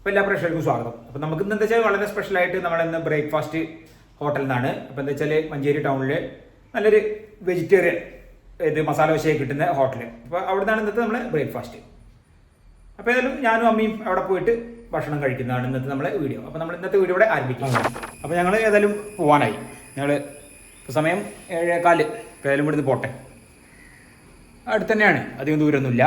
അപ്പോൾ എല്ലാ പ്രേക്ഷകർക്കും സ്വാഗതം. അപ്പോൾ നമുക്ക് ഇന്ന് എന്താ വെച്ചാൽ വളരെ സ്പെഷ്യലായിട്ട് നമ്മളിന്ന് ബ്രേക്ക്ഫാസ്റ്റ് ഹോട്ടലിൽ നിന്നാണ്. അപ്പോൾ എന്താ വെച്ചാൽ മഞ്ചേരി ടൗണിൽ നല്ലൊരു വെജിറ്റേറിയൻ മസാല ദോശയൊക്കെ കിട്ടുന്ന ഹോട്ടൽ. അപ്പോൾ അവിടെ നിന്നാണ് ഇന്നത്തെ നമ്മുടെ ബ്രേക്ക്ഫാസ്റ്റ്. അപ്പോൾ ഏതായാലും ഞാനും അമ്മയും അവിടെ പോയിട്ട് ഭക്ഷണം കഴിക്കുന്നതാണ് ഇന്നത്തെ നമ്മുടെ വീഡിയോ. അപ്പോൾ നമ്മൾ ഇന്നത്തെ വീഡിയോ ഇവിടെ ആരംഭിക്കാം. അപ്പോൾ ഞങ്ങൾ ഏതായാലും പോകാനായി. ഞങ്ങൾ സമയം 7:15. ഇപ്പോൾ ഏതായാലും ഇവിടുന്ന് പോട്ടെ. അടുത്ത് തന്നെയാണ്, അധികം ദൂരമൊന്നുമില്ല.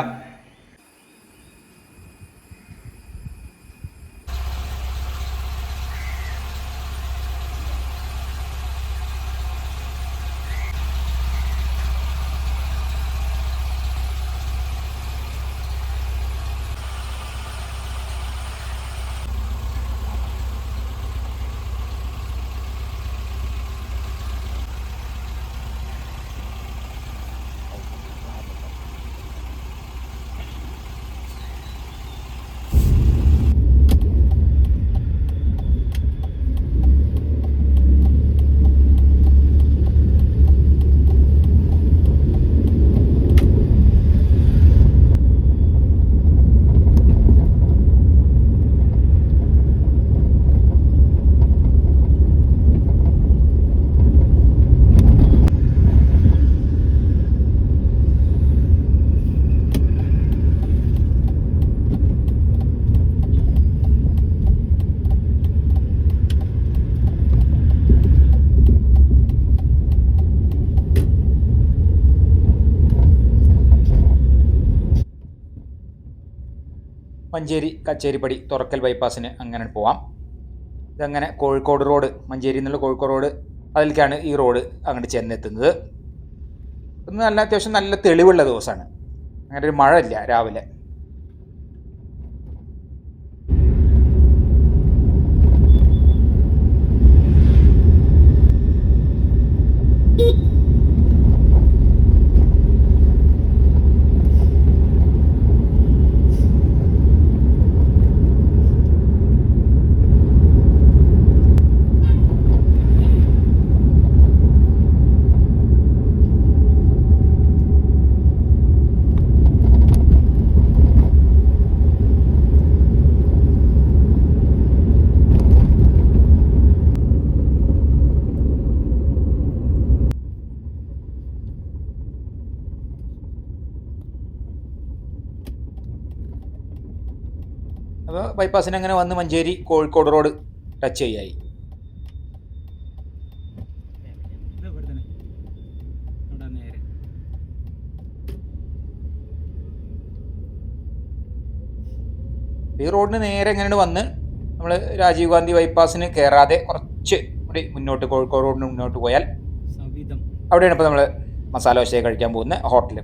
മഞ്ചേരി കച്ചേരിപ്പടി തുറക്കൽ ബൈപ്പാസിന് അങ്ങനെ പോവാം. ഇതങ്ങനെ കോഴിക്കോട് റോഡ്, മഞ്ചേരി എന്നുള്ള കോഴിക്കോട് റോഡ്, അതിലേക്കാണ് ഈ റോഡ് അങ്ങോട്ട് ചെന്നെത്തുന്നത്. ഇന്ന് നല്ല അത്യാവശ്യം നല്ല തെളിവുള്ള ദിവസമാണ്, അങ്ങനെ ഒരു മഴ ഇല്ല രാവിലെ. അപ്പോൾ ബൈപ്പാസിന് അങ്ങനെ വന്ന് മഞ്ചേരി കോഴിക്കോട് റോഡ് ടച്ച് ചെയ്യായി. ഈ റോഡിന് നേരെ എങ്ങനെയാണ് വന്ന് നമ്മൾ രാജീവ് ഗാന്ധി ബൈപ്പാസിന് കയറാതെ കുറച്ച് കൂടി മുന്നോട്ട് കോഴിക്കോട് റോഡിന് മുന്നോട്ട് പോയാൽ അവിടെയാണ് ഇപ്പോൾ നമ്മൾ മസാല ദോശ കഴിക്കാൻ പോകുന്ന ഹോട്ടൽ.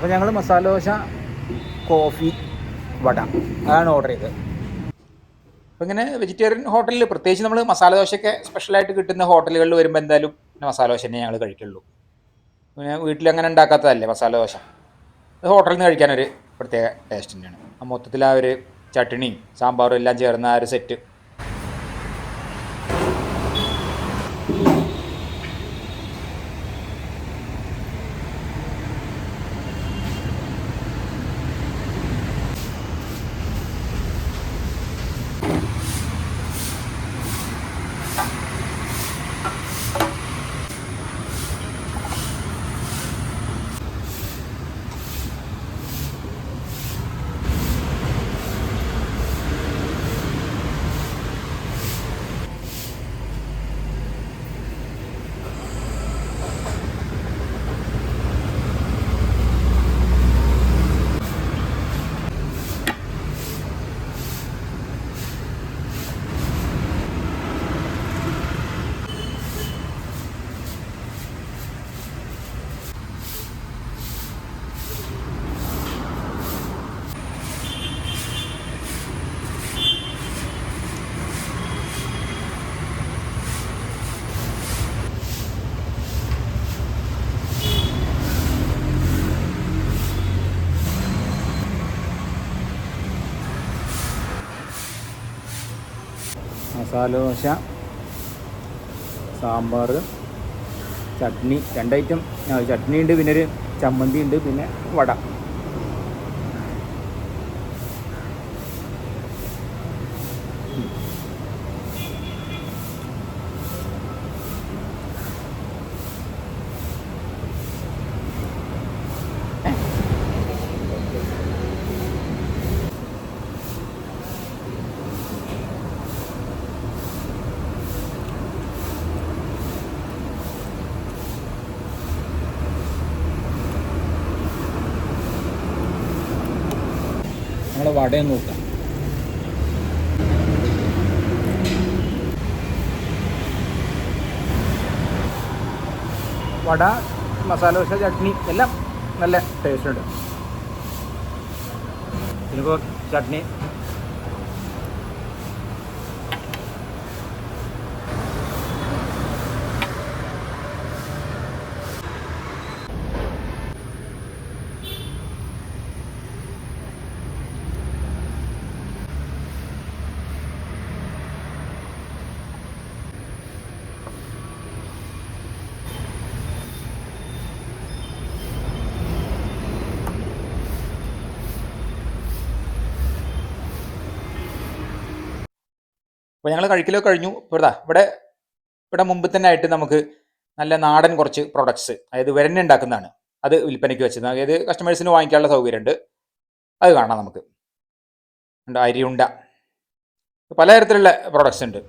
അപ്പോൾ ഞങ്ങൾ മസാല ദോശ, കോഫി, വട അതാണ് ഓർഡർ ചെയ്തത്. അപ്പോൾ ഇങ്ങനെ വെജിറ്റേറിയൻ ഹോട്ടലിൽ പ്രത്യേകിച്ച് നമ്മൾ മസാല ദോശയൊക്കെ സ്പെഷ്യലായിട്ട് കിട്ടുന്ന ഹോട്ടലുകളിൽ വരുമ്പോൾ എന്തായാലും മസാല ദോശ തന്നെ ഞങ്ങൾ കഴിക്കുള്ളൂ. പിന്നെ വീട്ടിൽ അങ്ങനെ ഉണ്ടാക്കാത്തതല്ലേ മസാല ദോശ. അത് ഹോട്ടലിൽ നിന്ന് കഴിക്കാനൊരു പ്രത്യേക ടേസ്റ്റ് തന്നെയാണ്. മൊത്തത്തിൽ ആ ഒരു ചട്നിയും സാമ്പാറും എല്ലാം ചേർന്ന ആ ഒരു സെറ്റ്. മസാല ദോശ, സാമ്പാർ, ചട്നി, 2 ഐറ്റം ചട്നി ഉണ്ട്, പിന്നെ ഒരു ചമ്മന്തി ഉണ്ട്, പിന്നെ വട. നമ്മളെ വടയും നോക്കാം. വട, മസാല ദോശ, ചട്നി എല്ലാം നല്ല ടേസ്റ്റ് ഉണ്ട്. ഇതിപ്പോൾ ചട്നി അപ്പോൾ ഞങ്ങൾ കഴിക്കലൊക്കെ കഴിഞ്ഞു. ഇപ്പോൾ ഇവിടെ മുമ്പ് തന്നെ ആയിട്ട് നമുക്ക് നല്ല നാടൻ കുറച്ച് പ്രൊഡക്ട്സ്, അതായത് വെരഞ്ഞ ഉണ്ടാക്കുന്നതാണ്, അത് വിൽപ്പനയ്ക്ക് വെച്ചത്. അതായത് കസ്റ്റമേഴ്സിന് വാങ്ങിക്കാനുള്ള സൗകര്യമുണ്ട്. അത് കാണാം നമുക്ക്. ഉണ്ട് അരിയുണ്ട, പലതരത്തിലുള്ള പ്രൊഡക്ട്സ് ഉണ്ട്.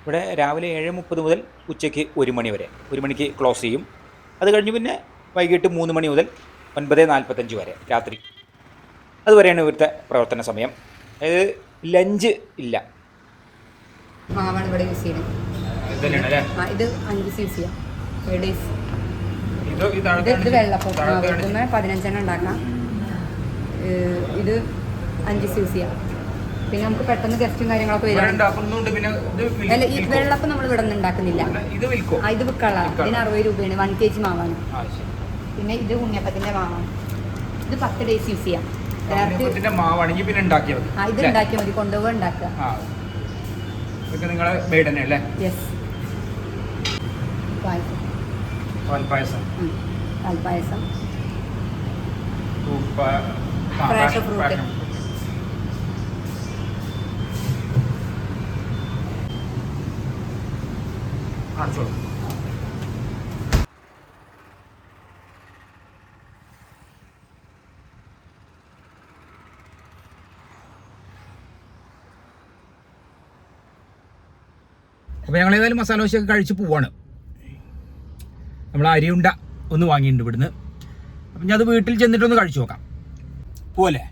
ഇവിടെ രാവിലെ 7:30 മുതൽ ഉച്ചയ്ക്ക് 1 മണി വരെ, 1 മണിക്ക് ക്ലോസ് ചെയ്യും. അത് കഴിഞ്ഞ് പിന്നെ വൈകിട്ട് 3 മണി മുതൽ 9:45 വരെ രാത്രി. അതുവരെയാണ് ഇവിടുത്തെ പ്രവർത്തന സമയം. അതായത് ലഞ്ച് ഇല്ല. മാവാണ് ഇവിടെ യൂസ് ചെയ്യുന്നത്. ഇത് 5 cc ഇത് വെള്ളപ്പം 15 ഉണ്ടാക്കാം. ഇത് 5 cc. പിന്നെ നമുക്ക് പെട്ടെന്ന് ഗസ്റ്റും കാര്യങ്ങളൊക്കെ വരും. അല്ല, ഈ വെള്ളപ്പം നമ്മൾ ഇവിടെ നിന്ന് ഉണ്ടാക്കുന്നില്ല. ഇത് വിൽക്കുള്ള. ഇതിന് 60 രൂപയാണ്. 1 kg മാവാണ്. പിന്നെ ഇത് ഉണ്ണിയപ്പത്തിന്റെ മാവാണ്. ഇത് 10 days യൂസ് ചെയ്യാം. ഇത് ഉണ്ടാക്കിയാൽ മതി, കൊണ്ടുപോയി ഉണ്ടാക്കുക. പാൽപ്പായസം, ഫ്രഷ് ഫ്രൂട്ട്. അപ്പോൾ ഞങ്ങൾ ഏതായാലും മസാല ദോശയൊക്കെ കഴിച്ച് പോവാണ്. നമ്മൾ അരിയുണ്ട ഒന്ന് വാങ്ങിയിട്ടുണ്ട് ഇവിടുന്ന്. അപ്പം ഞാൻ അത് വീട്ടിൽ ചെന്നിട്ടൊന്ന് കഴിച്ചു നോക്കാം. പോലെ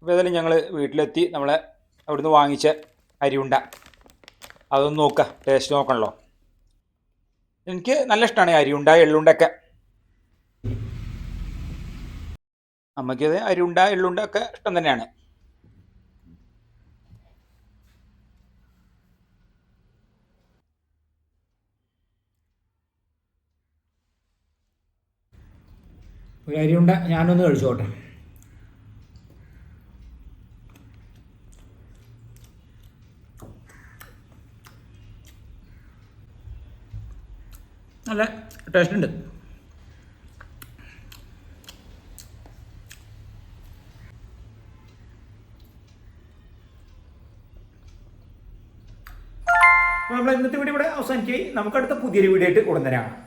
അപ്പോൾ ഏതായാലും ഞങ്ങൾ വീട്ടിലെത്തി. നമ്മളെ അവിടുന്ന് വാങ്ങിച്ച അരിയുണ്ട അതൊന്ന് നോക്കുക, ടേസ്റ്റ് നോക്കണല്ലോ. എനിക്ക് നല്ല ഇഷ്ടമാണ് അരിയുണ്ട എള്ളുണ്ടൊക്കെ. അമ്മയ്ക്കത് അരിയുണ്ട എള്ളുണ്ട ഒക്കെ ഇഷ്ടം തന്നെയാണ്. ഒരു അരിയുണ്ട ഞാനൊന്ന് കഴിച്ചോട്ടെ. നല്ല ടേസ്റ്റ് ഉണ്ട്. അപ്പോൾ നമ്മൾ ഇന്നത്തെ വീഡിയോ ഇവിടെ അവസാനിക്കുകയും നമുക്ക് അടുത്ത പുതിയൊരു വീഡിയോ ആയിട്ട് ഉടൻ തരാം.